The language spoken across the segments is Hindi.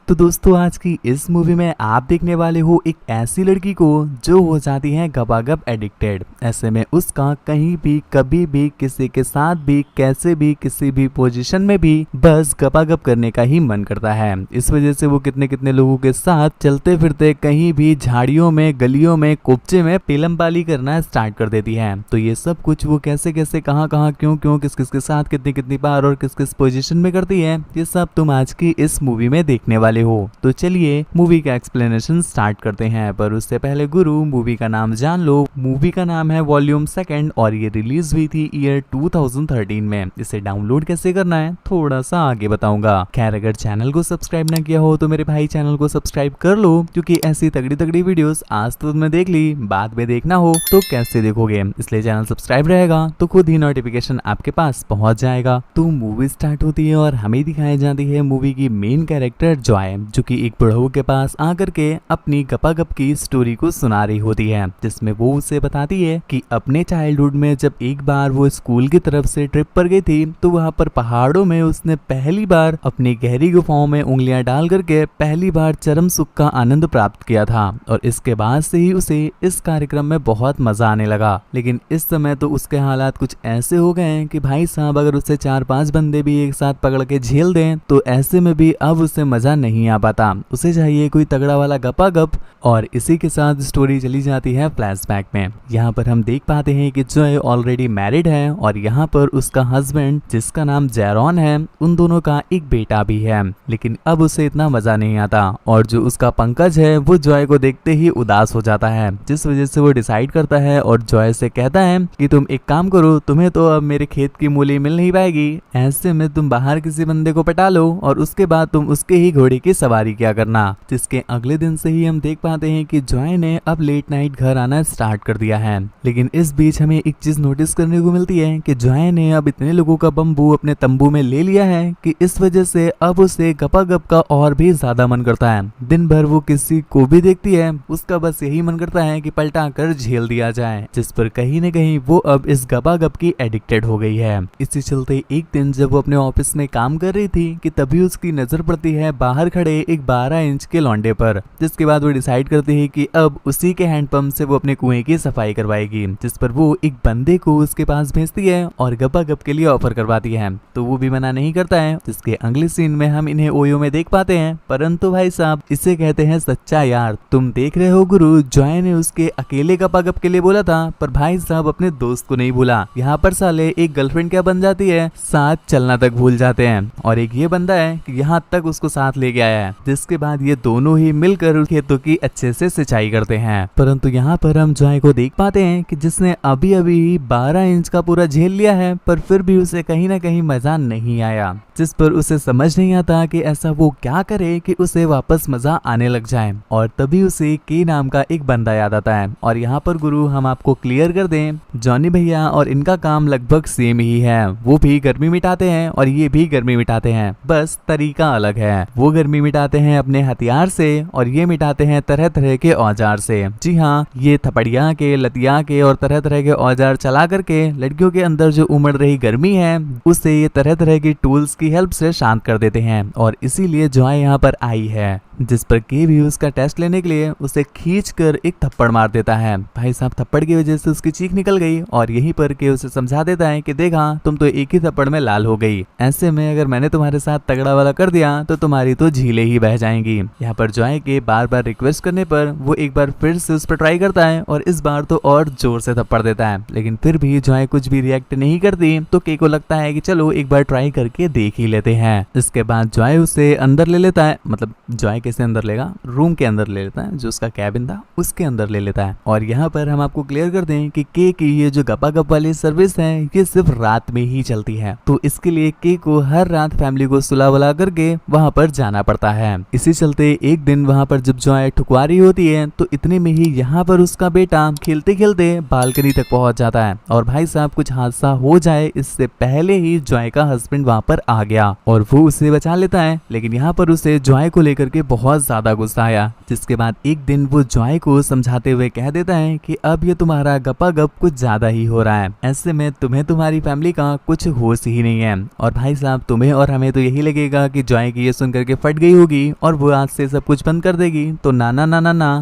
तो दोस्तों आज की इस मूवी में आप देखने वाले हो एक ऐसी लड़की को जो हो जाती है गपागप एडिक्टेड। ऐसे में उसका कहीं भी कभी भी किसी के साथ भी कैसे भी किसी भी पोजीशन में भी बस गपागप करने का ही मन करता है। इस वजह से वो कितने कितने लोगों के साथ चलते फिरते कहीं भी झाड़ियों में गलियों में कुपचे में पेलम पाली करना स्टार्ट कर देती है। तो ये सब कुछ वो कैसे कैसे कहाँ कहाँ क्यों क्यों किस किस के साथ कितनी कितनी बार और किस किस पोजीशन में करती है, ये सब तुम आज की इस मूवी में देखने वाले हो। तो चलिए मूवी का एक्सप्लेनेशन स्टार्ट करते हैं, पर उससे पहले गुरु मूवी का नाम जान लो। मूवी का नाम है वॉल्यूम सेकंड और ये रिलीज हुई थी ईयर 2013 में। इसे डाउनलोड कैसे करना है थोड़ा सा आगे बताऊंगा। खैर अगर चैनल को सब्सक्राइब ना किया हो तो मेरे भाई चैनल को सब्सक्राइब कर लो, क्योंकि ऐसी तगड़ी तगड़ी वीडियोस आज तो तुमने देख ली, बाद में देखना हो तो कैसे देखोगे, इसलिए चैनल सब्सक्राइब रहेगा तो खुद ही नोटिफिकेशन आपके पास पहुंच जाएगा। तो मूवी स्टार्ट होती है और हमें दिखाई जाती है मूवी की मेन कैरेक्टर जॉय, जो कि एक बुढ़ऊ के पास आकर के अपनी गपागप की स्टोरी को सुना रही होती है, जिसमें वो उसे बताती है कि अपने चाइल्डहुड में जब एक बार वो स्कूल की तरफ से ट्रिप पर गई थी तो वहाँ पर पहाड़ों में उसने पहली बार अपनी गहरी गुफाओं में उंगलियां डाल करके पहली बार चरम सुख का आनंद प्राप्त किया था। और इसके बाद से ही उसे इस कार्यक्रम में बहुत मजा आने लगा। लेकिन इस समय तो उसके हालात कुछ ऐसे हो गए हैं कि भाई साहब अगर उसे 4-5 बंदे भी एक साथ पकड़ के झेल दें तो ऐसे में भी अब उसे मजा नहीं आ पाता, उसे चाहिए कोई तगड़ा वाला गपागप। और इसी के साथ स्टोरी चली जाती है फ्लैशबैक में। यहाँ पर हम देख पाते हैं कि जॉय ऑलरेडी मैरिड है और यहाँ पर उसका हस्बैंड जिसका नाम जैरॉन है, उन दोनों का एक बेटा भी है। लेकिन अब उसे इतना मजा नहीं आता और जो उसका पंकज है वो जॉय को देखते ही उदास हो जाता है, जिस वजह से वो डिसाइड करता है और जॉय से कहता है कि तुम एक काम करो, तुम्हें तो अब मेरे खेत की मूली मिल नहीं पाएगी, ऐसे में तुम बाहर किसी बंदे को पटा लो और उसके बाद तुम उसके ही घोड़े की सवारी क्या करना। जिसके अगले दिन से ही हम देख पाते हैं कि जॉय ने अब लेट नाइट घर आना स्टार्ट कर दिया है। लेकिन इस बीच हमें एक चीज नोटिस करने को मिलती है कि जॉय ने अब इतने लोगों का बम्बू अपने तंबू में ले लिया है कि इस वजह से अब उसे गपागप का और भी ज्यादा मन करता है। दिन भर वो किसी को भी देखती है उसका बस यही मन करता है कि पलटा कर झेल दिया जाए, जिस पर कहीं न कहीं वो अब इस गपागप की एडिक्टेड हो गई है। इसी चलते एक दिन जब वो अपने ऑफिस में काम कर रही थी कि तभी उसकी नजर पड़ती है बाहर खड़े एक 12 इंच के लौंडे पर, जिसके बाद वो डिसाइड करती है कि अब उसी के हैंडपंप से वो अपने कुएं की सफाई करवाएगी। जिस पर वो एक बंदे को उसके पास भेजती है और गपागप के लिए ऑफर करवाती है, तो वो भी मना नहीं करता है। जिसके अगले सीन में हम इन्हें ओयो में देख पाते हैं, परंतु भाई साहब इसे कहते हैं सच्चा यार। तुम देख रहे हो गुरु, जॉय ने उसके अकेले गपागप के लिए बोला था, पर भाई साहब अपने दोस्त को नहीं भूला। यहाँ पर साले एक गर्लफ्रेंड क्या बन जाती है, साथ चलना तक भूल जाते हैं। और एक ये बंदा है कि यहाँ तक उसको साथ लेके आया है, जिसके बाद ये दोनों ही मिलकर खेतों की अच्छे से सिंचाई करते हैं। परंतु यहाँ पर हम जॉय को देख पाते हैं कि जिसने अभी अभी 12 इंच का पूरा झेल लिया है, पर फिर भी उसे कहीं ना कहीं मजा नहीं आया, जिस पर उसे समझ नहीं आता कि ऐसा वो क्या करे कि उसे वापस मजा आने लग जाए। और तभी उसे के नाम का एक बंदा याद आता है। और यहाँ पर गुरु हम आपको क्लियर कर दें, जॉनी भैया और इनका काम लगभग सेम ही है। वो भी गर्मी मिटाते हैं और ये भी गर्मी मिटाते हैं, बस तरीका अलग है। वो गर्मी मिटाते हैं अपने हथियार से और ये मिटाते हैं तरह तरह के औजार से। जी हाँ, ये थपड़िया के, लतिया के और तरह तरह के औजार चला करके लड़कियों के अंदर जो उमड़ रही गर्मी है उसे ये तरह तरह की टूल्स की हेल्प से शांत कर देते हैं। और इसीलिए जॉय यहाँ पर आई है, जिस पर के भी उसका टेस्ट लेने के लिए उसे खींचकर एक थप्पड़ मार देता है। भाई साहब थप्पड़ की वजह से उसकी चीख निकल गई और यहीं पर के उसे समझा देता है कि देखा तुम तो एक ही थप्पड़ में लाल हो गई, ऐसे में अगर मैंने तुम्हारे साथ तगड़ा वाला कर दिया तो तुम्हारी तो झीलें ही बह जाएंगी। यहाँ पर जॉय के बार बार रिक्वेस्ट करने पर वो एक बार फिर से उस पर ट्राई करता है और इस बार तो और जोर से थप्पड़ देता है। लेकिन फिर भी जॉय कुछ भी रिएक्ट नहीं करती, तो के को लगता है कि चलो एक बार ट्राई करके देख ही लेते हैं। इसके बाद जॉय उसे अंदर ले लेता है, मतलब जॉय कैसे अंदर लेगा, रूम के अंदर ले लेता है, जो उसका कैबिन था उसके अंदर ले लेता है। और यहाँ पर हम आपको क्लियर कर दें कि के की ये जो गपागप वाली सर्विस है ये सिर्फ रात में ही चलती है, तो इसके लिए के को हर रात फैमिली को सुला वला करके वहाँ पर जाना पड़ता है। इसी चलते एक दिन वहाँ पर जब जॉय ठुकवारी होती है तो इतने में ही यहाँ पर उसका बेटा खेलते खेलते बालकनी तक पहुंच जाता है। और भाई साहब कुछ हादसा हो जाए इससे पहले ही जॉय का हस्बैंड वहाँ पर आ गया और वो उसे बचा लेता है। लेकिन यहाँ पर उसे जॉय को लेकर के बहुत ज्यादा गुस्सा आया, जिसके बाद एक दिन वो जॉय को समझाते हुए कह देता है कि अब ये तुम्हारा गपागप कुछ ज्यादा ही हो रहा है, ऐसे में तुम्हें तुम्हारी फैमिली का कुछ होश ही नहीं है। और भाई साहब तुम्हें और हमें तो यही लगेगा कि जॉय की ये सुनकर के फट फट गई होगी और वो आज से सब कुछ बंद कर देगी। तो ना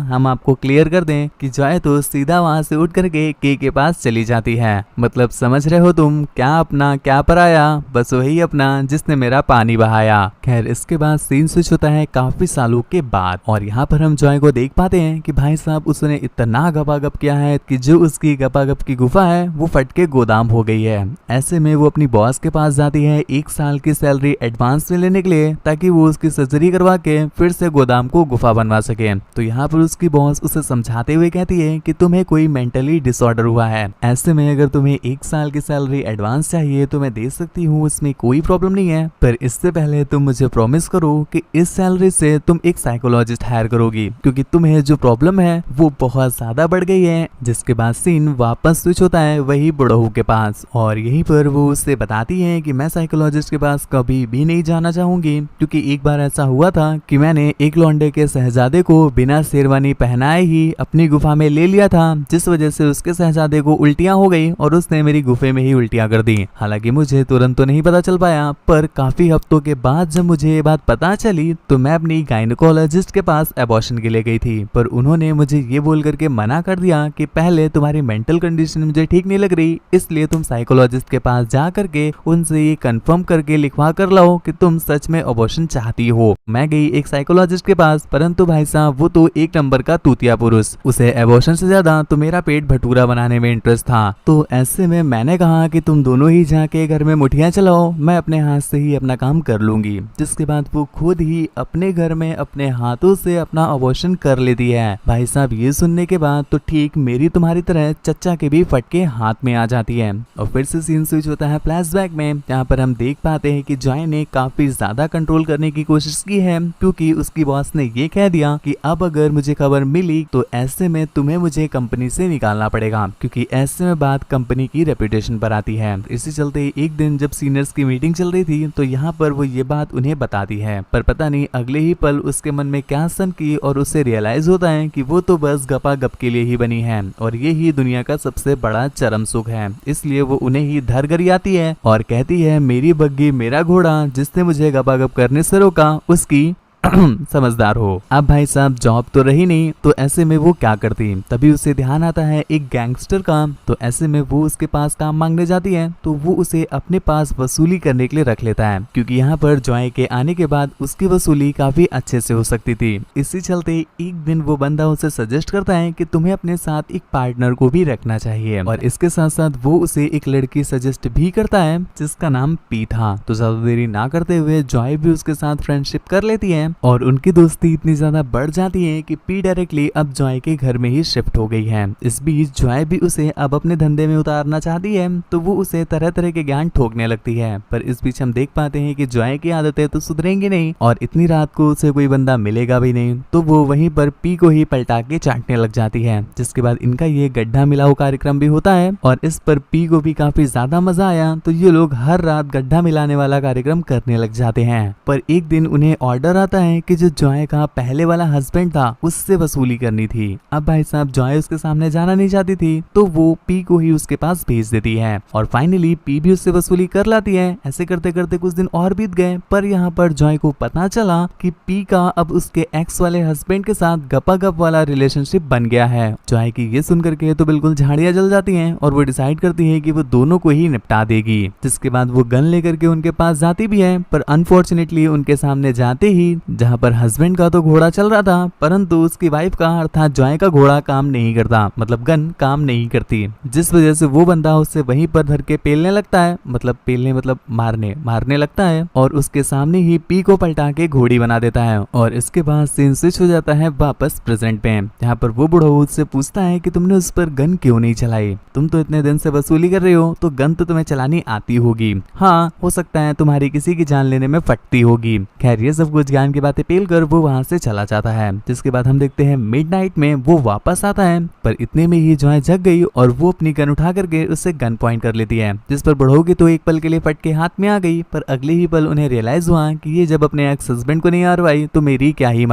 हम आपको क्लियर कर दें कि जॉय तो सीधा वहां से उठ करके के पास चली जाती है। मतलब समझ रहे हो तुम, क्या अपना क्या पराया, बस वही अपना जिसने मेरा पानी बहाया। खैर इसके बाद सीन स्विच होता है काफी सालों के बाद और यहाँ पर हम जॉय को देख पाते हैं कि भाई साहब उसने इतना गपागप किया है कि जो उसकी गपागप की गुफा है वो फट के गोदाम हो गई है। ऐसे में वो अपनी बॉस के पास जाती है 1 साल की सैलरी एडवांस में लेने के लिए ताकि वो उसकी सर्जरी करवा के फिर से गोदाम को गुफा बनवा सके। तो यहाँ पर उसकी बॉस उसे समझाते हुए कहती है कि तुम्हें कोई मेंटली डिसऑर्डर हुआ है, ऐसे में अगर तुम्हें 1 साल की सैलरी एडवांस चाहिए तो मैं दे सकती हूँ, इसमें कोई प्रॉब्लम नहीं है, पर इससे पहले तुम मुझे प्रॉमिस करो कि इस सैलरी से तुम एक साइकोलॉजिस्ट हायर करोगी क्योंकि तुम्हें जो प्रॉब्लम है वो बहुत ज्यादा बढ़ गई है। जिसके बाद सीन वापस स्विच होता है वही बुढ़ऊ के पास और यहीं पर वो उससे बताती है कि मैं साइकोलॉजिस्ट के पास कभी भी नहीं जाना चाहूंगी क्योंकि एक बार ऐसा हुआ था कि मैंने एक लौंडे के शहजादे को बिना शेरवानी पहनाए ही अपनी गुफा में ले लिया था, जिस वजह से उसके शहजादे को उल्टियां हो गई और उसने मेरी गुफे में ही उल्टियां कर दी। हालांकि मुझे तुरंत तो नहीं पता चल पाया, पर काफी हफ्तों के बाद जब मुझे ये बात पता चली तो मैं अपनी गायनेकोलॉजिस्ट के पास एबॉर्शन के लिए गई थी, पर उन्होंने मुझे ये बोल करके मना कर दिया कि पहले तुम्हारी मेंटल कंडीशन मुझे ठीक नहीं लग रही, इसलिए तुम साइकोलॉजिस्ट के पास जा करके उनसे ये कंफर्म करके लिखवा कर लाओ कि तुम सच में एबॉर्शन चाहती हो। मैं गई एक साइकोलॉजिस्ट के पास, परंतु भाई साहब वो तो एक नंबर का तूतिया पुरुष, उसे एबॉर्शन से ज्यादा तो मेरा पेट भटूरा बनाने में इंटरेस्ट था। तो ऐसे में मैंने कहा कि तुम दोनों ही जाके घर में मुठियां चलाओ, मैं अपने हाथ से ही अपना काम कर लूंगी। जिसके बाद वो खुद ही अपने घर में अपने हाथों से अपना एबॉर्शन कर लेती है। भाई साहब ये सुनने के बाद तो ठीक मेरी तुम्हारी तरह चच्चा के भी फटके हाथ में आ जाती है। और फिर से सीन स्विच होता है फ्लैशबैक में, यहाँ पर हम देख पाते हैं कि जॉय ने काफी ज्यादा कंट्रोल करने की कोशिश की है क्योंकि उसकी बॉस ने ये कह दिया कि अब अगर मुझे खबर मिली तो ऐसे में तुम्हें मुझे कंपनी से निकालना पड़ेगा, क्योंकि ऐसे में बात कंपनी की रेपुटेशन पर आती है। इसी चलते एक दिन जब सीनियर्स की मीटिंग चल रही थी तो यहाँ पर वो ये बात उन्हें बताती है, पर पता नहीं अगले ही पल उसके मन में क्या सन की और उसे रियलाइज होता है कि वो तो बस गपा गप के लिए ही बनी है और ये ही दुनिया का सबसे बड़ा चरम सुख है। इसलिए वो उन्हें ही धर कर आती है और कहती है मेरी बग्गी मेरा घोड़ा, जिसने मुझे गपा गप करने से रोका उसकी समझदार हो। अब भाई साहब जॉब तो रही नहीं, तो ऐसे में वो क्या करती, तभी उसे ध्यान आता है एक गैंगस्टर का। तो ऐसे में वो उसके पास काम मांगने जाती है तो वो उसे अपने पास वसूली करने के लिए रख लेता है, क्योंकि यहाँ पर जॉय के आने के बाद उसकी वसूली काफी अच्छे से हो सकती थी। इसी चलते एक दिन वो बंदा उसे सजेस्ट करता है कि तुम्हें अपने साथ एक पार्टनर को भी रखना चाहिए, और इसके साथ साथ वो उसे एक लड़की सजेस्ट भी करता है जिसका नाम पी था। तो ज्यादा देरी ना करते हुए जॉय भी उसके साथ फ्रेंडशिप कर लेती है और उनकी दोस्ती इतनी ज्यादा बढ़ जाती है कि पी डायरेक्टली अब जॉय के घर में ही शिफ्ट हो गई है। इस बीच जॉय भी उसे अब अपने धंधे में उतारना चाहती है तो वो उसे तरह तरह के ज्ञान ठोकने लगती है, पर इस बीच हम देख पाते हैं कि जॉय की आदतें तो सुधरेंगी नहीं और इतनी रात को उसे कोई बंदा मिलेगा भी नहीं, तो वो वहीं पर पी को ही पलटा के चाटने लग जाती है। जिसके बाद इनका ये गड्ढा मिलाओ कार्यक्रम भी होता है और इस पर पी को भी काफी ज्यादा मजा आया, तो ये लोग हर रात गड्ढा मिलाने वाला कार्यक्रम करने लग जाते हैं। पर एक दिन उन्हें ऑर्डर आता है कि जो जॉय का पहले वाला हस्बैंड था उससे वसूली करनी थी। अब भाई साहब जॉय उसके सामने जाना नहीं चाहती थी तो वो पी को ही उसके पास भेज देती है और फाइनली पी भी उससे वसूली कर लाती है। ऐसे करते करते कुछ दिन और बीत गए, पर यहाँ पर जॉय को पता चला कि पी का अब उसके एक्स वाले हस्बैंड के साथ गपागप वाला रिलेशनशिप बन गया है। जॉय की ये सुन करके तो बिल्कुल झाड़ियां जल जाती हैं और वो डिसाइड करती है कि वो दोनों को ही निपटा देगी। जिसके बाद वो गन लेकर के उनके पास जाती भी है, पर अनफॉर्चुनेटली उनके सामने जाते ही जहाँ पर हस्बैंड का तो घोड़ा चल रहा था परंतु उसकी वाइफ का अर्थात जॉय का घोड़ा काम नहीं करता, मतलब गन काम नहीं करती, जिस वजह से वो बंदा उससे वहीं पर धर के पेलने लगता है, मतलब मारने लगता है और उसके सामने ही पी को पलटा के घोड़ी बना देता है। और इसके बाद सीन स्विच हो जाता है वापस प्रेजेंट पे, यहाँ पर वो बुढ़ा उससे पूछता है कि तुमने उस पर गन क्यों नहीं चलाई, तुम तो इतने दिन से वसूली कर रहे हो तो गन तो तुम्हें चलानी आती होगी, हाँ हो सकता है तुम्हारी किसी की जान लेने में फटती होगी। खैर ये सब कुछ ज्ञान की बातें पेल कर वो वहां से चला जाता है। जिसके बाद हम देखते हैं मिडनाइट में वो वापस आता है, पर इतने में ही जॉय जग गई और वो अपनी गन उठा करके उससे गन पॉइंट कर लेती है, जिस पर बुढ़ऊ की तो एक पल के लिए फट के हाथ में आ गई, पर अगले ही पल उन्हें रियलाइज हुआ कि ये जब अपने एक्स हस्बैंड को नहीं मारवाई तो मेरी क्या ही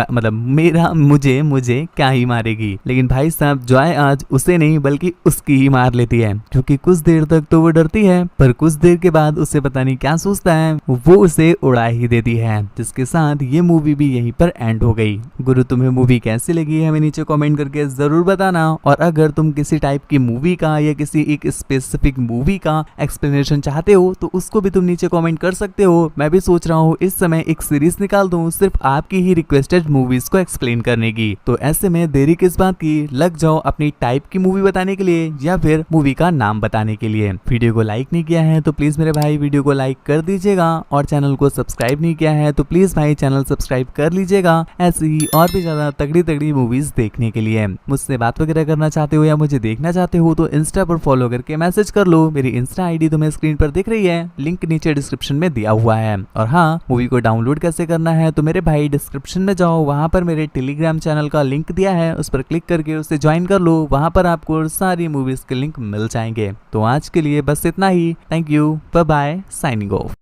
मुझे क्या ही मारेगी। लेकिन भाई साहब जॉय आज उसे नहीं बल्कि उसकी ही मार लेती है, क्योंकि कुछ देर तक तो वो डरती है पर कुछ देर के बाद उसे पता नहीं क्या सोचता है वो उसे उड़ा ही देती है। जिसके साथ ये मूवी भी यहीं पर एंड हो गई। गुरु तुम्हें मूवी कैसी लगी हमें नीचे कमेंट करके जरूर बताना, और अगर तुम किसी टाइप की मूवी का या किसी एक स्पेसिफिक मूवी का एक्सप्लेनेशन चाहते हो तो उसको भी तुम नीचे कमेंट कर सकते हो। मैं भी सोच रहा हूँ इस समय एक सीरीज निकाल दूं सिर्फ आपकी ही रिक्वेस्टेड मूवीज को एक्सप्लेन करने की। तो ऐसे में देरी किस बात की, लग जाओ अपनी टाइप की मूवी बताने के लिए या फिर मूवी का नाम बताने के लिए। वीडियो को लाइक नहीं किया है तो प्लीज मेरे भाई वीडियो को लाइक कर दीजिएगा, और चैनल को सब्सक्राइब नहीं किया है तो प्लीज भाई चैनल सब्सक्राइब कर लीजिएगा ऐसी ही और भी ज्यादा तगड़ी तगड़ी मूवीज देखने के लिए। मुझसे बात वगैरह करना चाहते हो या मुझे देखना चाहते हो तो इंस्टा पर फॉलो करके मैसेज कर लो। मेरी इंस्टा आईडी तुम्हें स्क्रीन पर दिख रही है, लिंक नीचे डिस्क्रिप्शन में दिया हुआ है। और हाँ, मूवी को डाउनलोड कैसे करना है तो मेरे भाई डिस्क्रिप्शन में जाओ, वहां पर मेरे टेलीग्राम चैनल का लिंक दिया है, उस पर क्लिक करके उसे ज्वाइन कर लो। वहां पर आपको सारी मूवीज के लिंक मिल जाएंगे। तो आज के लिए बस इतना ही। Thank you, bye bye, signing of.